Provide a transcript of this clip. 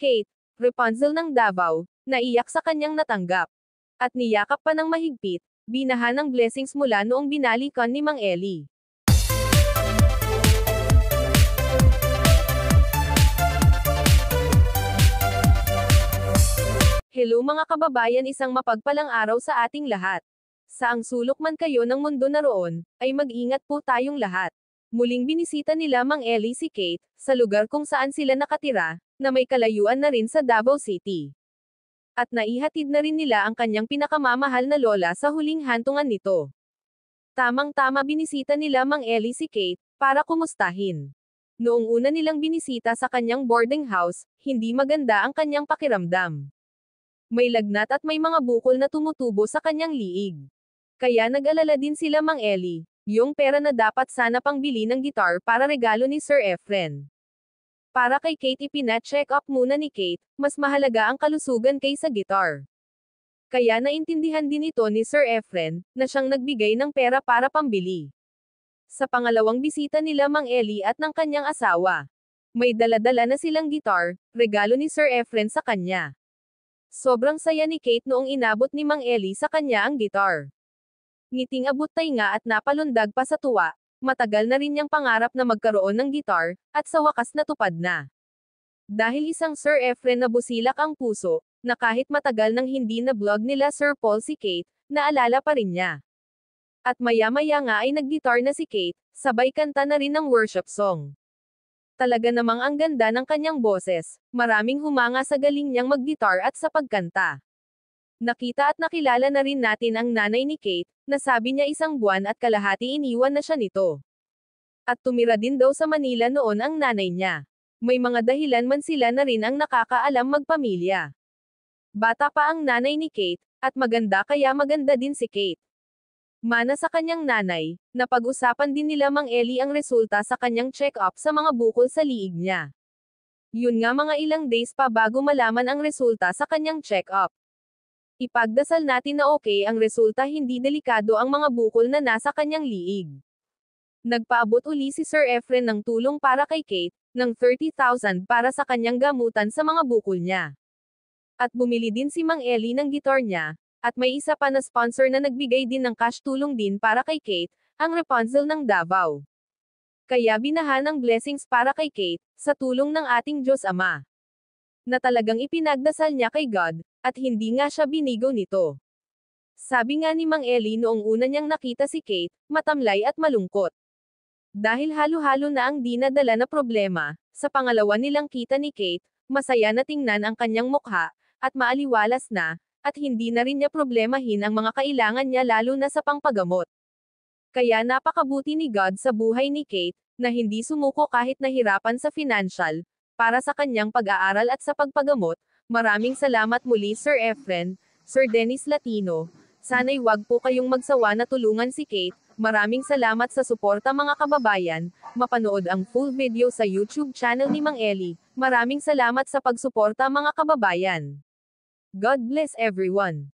Kate, Rapunzel ng Davao, naiyak sa kanyang natanggap. At niyakap pa ng mahigpit, binaha ng blessings mula noong binalikan ni Mang Eli. Hello mga kababayan, isang mapagpalang araw sa ating lahat. Saang sulok man kayo ng mundo naroon, ay mag-ingat po tayong lahat. Muling binisita nila Mang Eli si Kate, sa lugar kung saan sila nakatira, na may kalayuan na rin sa Davao City. At naihatid na rin nila ang kanyang pinakamamahal na lola sa huling hantungan nito. Tamang-tama binisita nila Mang Eli si Kate, para kumustahin. Noong una nilang binisita sa kanyang boarding house, hindi maganda ang kanyang pakiramdam. May lagnat at may mga bukol na tumutubo sa kanyang liig. Kaya nag-alala din sila Mang Eli, yung pera na dapat sana pangbili ng gitar para regalo ni Sir Efren. Para kay Kate ipina-check up muna ni Kate, mas mahalaga ang kalusugan kaysa gitar. Kaya naintindihan din ito ni Sir Efren, na siyang nagbigay ng pera para pambili. Sa pangalawang bisita nila Mang Eli at ng kanyang asawa. May dala-dala na silang gitar, regalo ni Sir Efren sa kanya. Sobrang saya ni Kate noong inabot ni Mang Eli sa kanya ang gitar. Ngiting abot-tay nga at napalundag pa sa tuwa. Matagal na rin niyang pangarap na magkaroon ng gitar, at sa wakas natupad na. Dahil isang Sir Efren na busilak ang puso, na kahit matagal nang hindi na vlog nila Sir Paul si Kate, naalala pa rin niya. At maya-maya nga ay nag-gitar na si Kate, sabay kanta na rin ng worship song. Talaga namang ang ganda ng kanyang boses, maraming humanga sa galing niyang mag-gitar at sa pagkanta. Nakita at nakilala na rin natin ang nanay ni Kate, na sabi niya 1 buwan at kalahati iniwan na siya nito. At tumira din daw sa Manila noon ang nanay niya. May mga dahilan man sila na rin ang nakakaalam magpamilya. Bata pa ang nanay ni Kate, at maganda kaya maganda din si Kate. Mana sa kanyang nanay, napag-usapan din nila Mang Eli ang resulta sa kanyang check-up sa mga bukol sa liig niya. Yun nga mga ilang days pa bago malaman ang resulta sa kanyang check-up. Ipagdasal natin na okay ang resulta, hindi delikado ang mga bukol na nasa kanyang liig. Nagpaabot uli si Sir Efren ng tulong para kay Kate, ng 30,000 para sa kanyang gamutan sa mga bukol niya. At bumili din si Mang Eli ng gitar niya, at may isa pa na sponsor na nagbigay din ng cash tulong din para kay Kate, ang Rapunzel ng Davao. Kaya binaha ng blessings para kay Kate, sa tulong ng ating Diyos Ama. Na talagang ipinagdasal niya kay God, at hindi nga siya binigo nito. Sabi nga ni Mang Eli noong una niyang nakita si Kate, matamlay at malungkot. Dahil halo-halo na ang dinadala na problema, sa pangalawa nilang kita ni Kate, masaya na tingnan ang kanyang mukha, at maaliwalas na, at hindi na rin niya problemahin ang mga kailangan niya lalo na sa pangpagamot. Kaya napakabuti ni God sa buhay ni Kate, na hindi sumuko kahit nahirapan sa financial, para sa kanyang pag-aaral at sa pagpagamot. Maraming salamat muli Sir Efren, Sir Dennis Latino. Sana'y wag po kayong magsawa na tulungan si Kate. Maraming salamat sa suporta mga kababayan. Mapanood ang full video sa YouTube channel ni Mang Eli. Maraming salamat sa pagsuporta mga kababayan. God bless everyone.